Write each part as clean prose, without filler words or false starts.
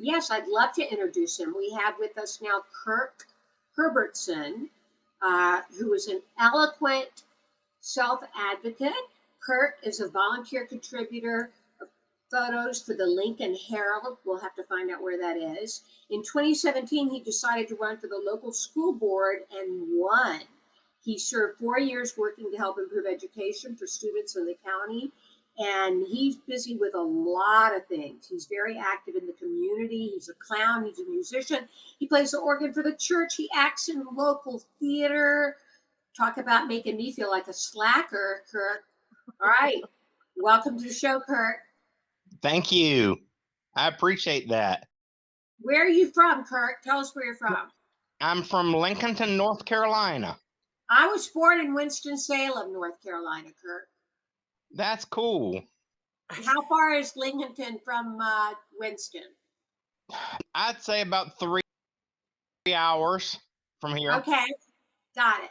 Yes, I'd love to introduce him. We have with us now Kirk Herbertson, who is an eloquent self advocate. Kirk is a volunteer contributor of photos for the Lincoln Herald. We'll have to find out where that is. In 2017, he decided to run for the local school board and won. He served 4 years working to help improve education for students in the county. And he's busy with a lot of things. He's very active in the community. He's a clown. He's a musician. He plays the organ for the church. He acts in local theater. Talk about making me feel like a slacker, Kirk. All right. Welcome to the show, Kirk. Thank you. I appreciate that. Where are you from, Kirk? Tell us where you're from. I'm from Lincoln, North Carolina. I was born in Winston-Salem, North Carolina, Kirk. That's cool. How far is Lincoln from Winston? I'd say about 3 hours from here. Okay. Got it.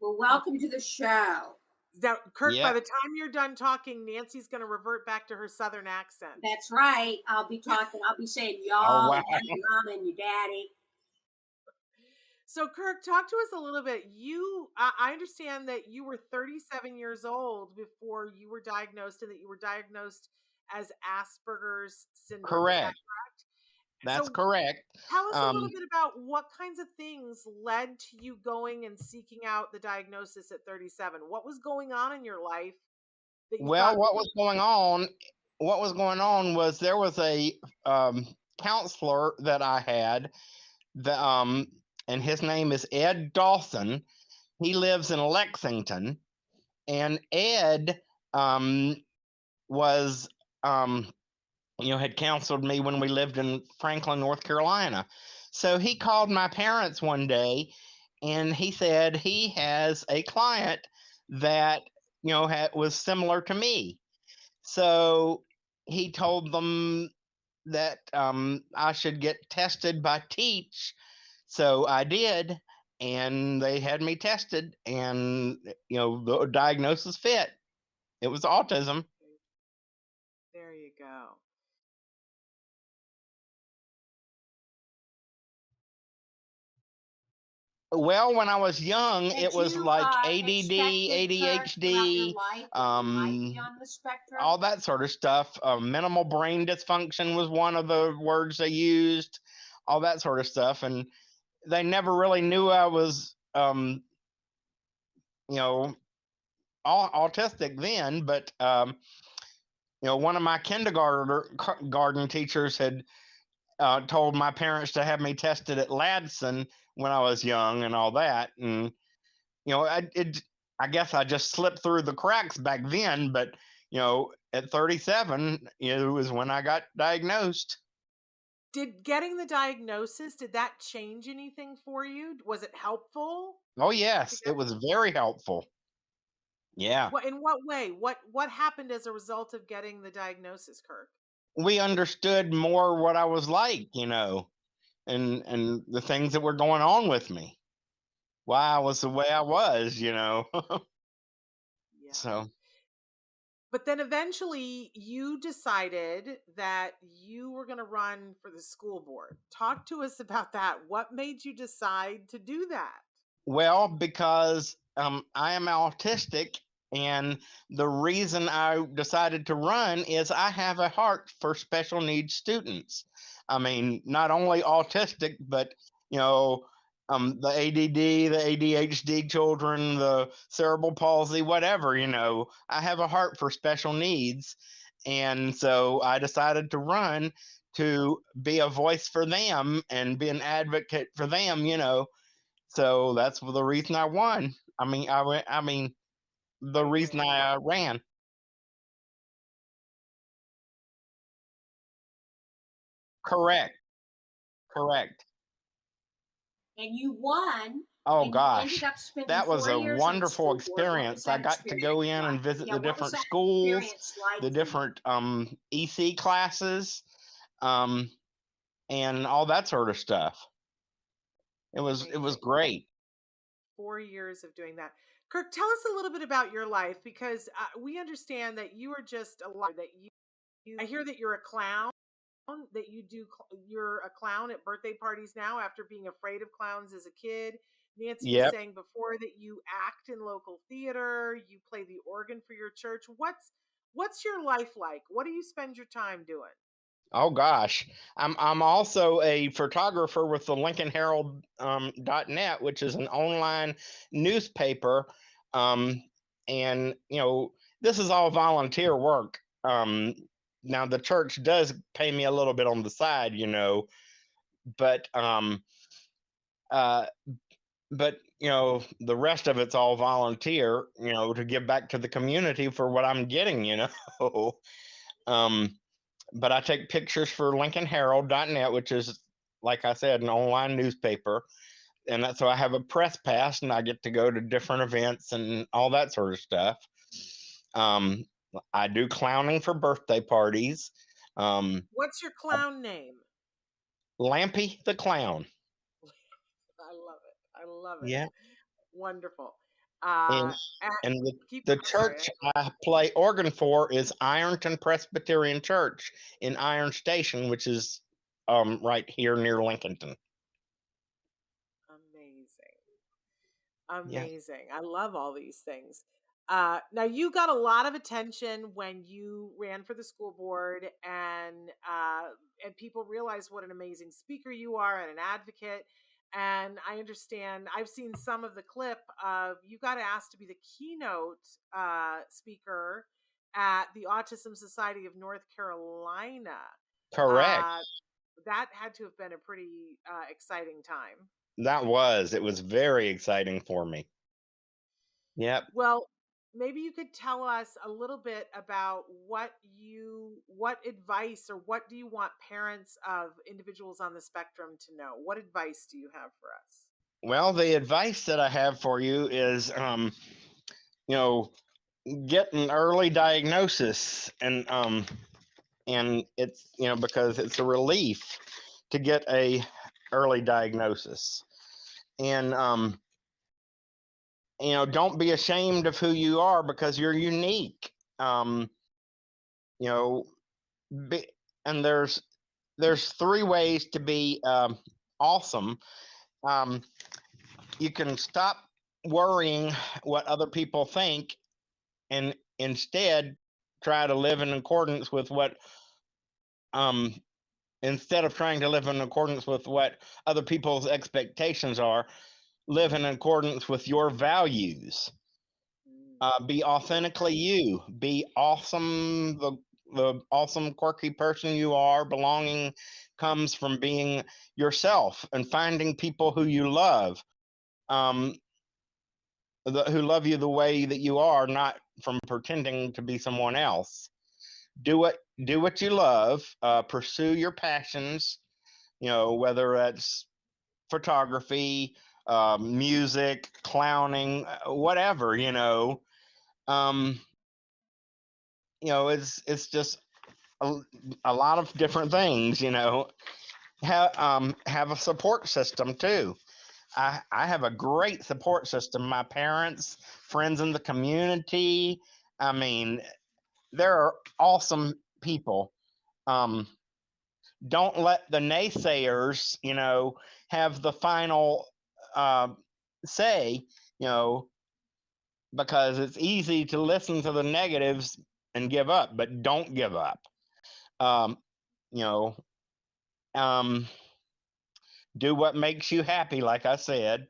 Well, welcome to the show. Now, Kirk, Yeah. by the time you're done talking, Nancy's going to revert back to her Southern accent. That's right. I'll be saying y'all, Oh, wow. and your mom and your daddy. So, Kirk, talk to us a little bit. I understand that you were 37 years old before you were diagnosed, and that you were diagnosed as Asperger's Syndrome. Correct. Is that correct? That's So, correct. tell us a little bit about what kinds of things led to you going and seeking out the diagnosis at 37. What was going on in your life that you Well, thought? what was going on was there was a counselor that I had, and his name is Ed Dawson. He lives in Lexington, and Ed was had counseled me when we lived in Franklin, North Carolina. So he called my parents one day, and he said he has a client that was similar to me. So he told them that I should get tested by Teach. So I did, and they had me tested, and the diagnosis fit. It was autism. There you go. Well, when I was young, Did it was you, like expect ADD, it, Kirk, throughout your ADHD, life that you might be on the spectrum? all that sort of stuff. Minimal brain dysfunction was one of the words they used, all that sort of stuff. And they never really knew I was, autistic then. But, one of my kindergarten teachers had told my parents to have me tested at Ladson when I was young and all that. And, I guess I just slipped through the cracks back then. But, at 37, it was when I got diagnosed. Did getting the diagnosis, did that change anything for you? Was it helpful? Oh, yes, it was very helpful. Yeah. In what way? What happened as a result of getting the diagnosis, Kirk? We understood more what I was like, and the things that were going on with me, why I was the way I was. Yeah. So But then eventually you decided that you were going to run for the school board. Talk to us about that. What made you decide to do that? well, because I am autistic, and the reason I decided to run is I have a heart for special needs students. I mean, not only autistic, but the ADD, the ADHD children, the cerebral palsy, whatever. I have a heart for special needs, and so I decided to run to be a voice for them and be an advocate for them. So that's the reason I won. The reason I ran. Correct. And you won. Oh And you ended gosh, up spending that was 4 a years on the wonderful school board. What was experience. I that got to go experience in and like? visit Yeah, the what was different that schools, experience like the for you? different EC classes, um, and all that sort of stuff. It was Amazing. great. 4 years of doing that. Kirk, tell us a little bit about your life, because we understand that you are just a lot that I hear that you're a clown. that you do. You're a clown at birthday parties now after being afraid of clowns as a kid. Nancy was Yep. saying before that you act in local theater, you play the organ for your church. What's your life like? What do you spend your time doing? Oh gosh, I'm also a photographer with the Lincoln Herald .net, which is an online newspaper, um, and this is all volunteer work. Now the church does pay me a little bit on the side, but uh, the rest of it's all volunteer, to give back to the community for what I'm getting. um, but I take pictures for LincolnHerald.net, which is, like I said, an online newspaper. And so I have a press pass and I get to go to different events and all that sort of stuff. Um, I do clowning for birthday parties. What's your clown name? Lampy the Clown. I love it. I love it. Yeah. Wonderful. And, And and keep. the I'm sorry. church I play organ for is Ironton Presbyterian Church in Iron Station, which is right here near Lincolnton. Amazing. Yeah. Amazing. I love all these things. Now you got a lot of attention when you ran for the school board, and people realize what an amazing speaker you are and an advocate. And I understand. I've seen some of the clip of you got asked to be the keynote speaker at the Autism Society of North Carolina. Correct. That had to have been a pretty exciting time. It was very exciting for me. Yep. Well, maybe you could tell us a little bit about what advice or what do you want parents of individuals on the spectrum to know? What advice do you have for us? Well, the advice that I have for you is, get an early diagnosis, and it's, because it's a relief to get a early diagnosis. And don't be ashamed of who you are because you're unique. You know, and there's three ways to be awesome. Um, you can stop worrying what other people think and instead try to live in accordance with what um instead of trying to live in accordance with what other people's expectations are, live in accordance with your values. Be authentically you. Be awesome. The awesome, quirky person you are. Belonging comes from being yourself and finding people who you love, um, who love you the way that you are, not from pretending to be someone else. Do what you love. Pursue your passions. Whether that's photography, music, clowning, whatever. Um, it's just a lot of different things. Have a support system too. I have a great support system. My parents, friends in the community. I mean, there are awesome people. Um, don't let the naysayers, have the final uh, say, you know, because it's easy to listen to the negatives and give up, but don't give up. Um, you know, um, do what makes you happy, like I said.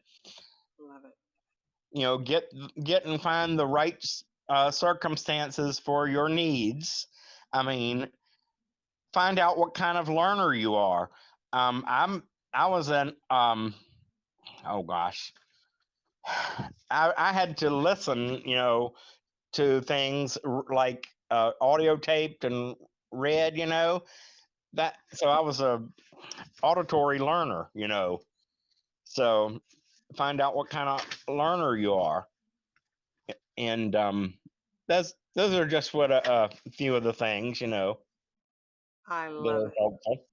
Love it. Get and find the right circumstances for your needs. I mean, find out what kind of learner you are. I was an oh gosh, I had to listen, to things like audio taped and read, that. So I was a auditory learner, So find out what kind of learner you are, and those are just what a few of the things, I that love are it. helpful.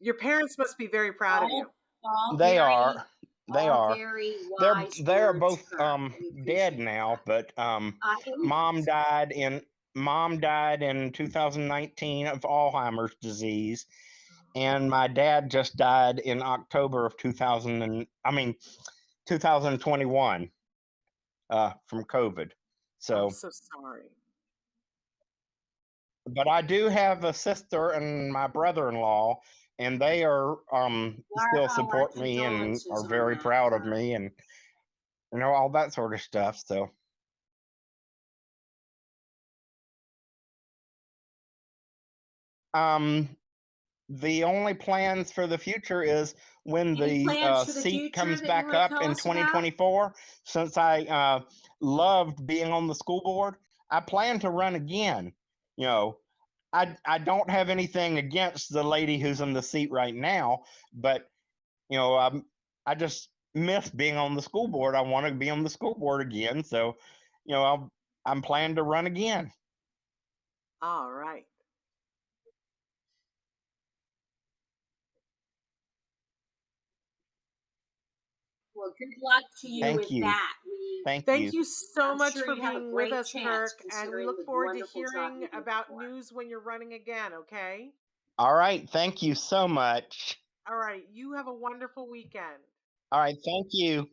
Your parents must be very proud of you. They are. They all are. very They're wise they're words, both Kirk. We dead appreciate now, that. but And mom died in mom died in 2019 of Alzheimer's disease, and my dad just died in October of 2021 from COVID. I'm So, so sorry. but I do have a sister and my brother-in-law, and they are still our support me and are condolences on very that, proud of Kirk. me, and all that sort of stuff. So, um, the only plans for the future is when Any the plans for the seat future comes that you back want to up tell in us about? 2024. Since I loved being on the school board, I plan to run again. You know, I don't have anything against the lady who's in the seat right now, but I just miss being on the school board. I want to be on the school board again, so I'm planning to run again. All right. Well, good luck to you Thank with you. that. Thank Thank you. you so I'm much sure for you have a being with great us, chance Kirk, and we considering look the forward to wonderful job hearing you do about before. news when you're running again, okay? All right. Thank you so much. All right. You have a wonderful weekend. All right. Thank you.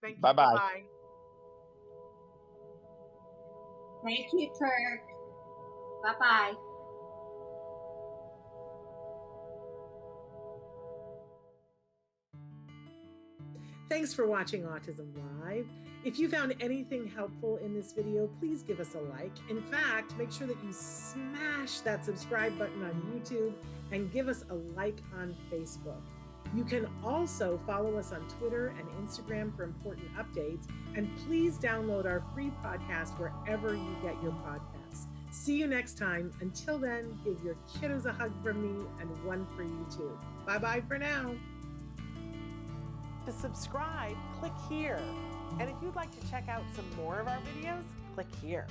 Thank Bye you. bye. Bye-bye. Thank you, Kirk. Bye-bye. Thanks for watching Autism Live. If you found anything helpful in this video, please give us a like. In fact, make sure that you smash that subscribe button on YouTube and give us a like on Facebook. You can also follow us on Twitter and Instagram for important updates. And please download our free podcast wherever you get your podcasts. See you next time. Until then, give your kiddos a hug from me and one for you too. Bye-bye for now. To subscribe, click here. And if you'd like to check out some more of our videos, click here.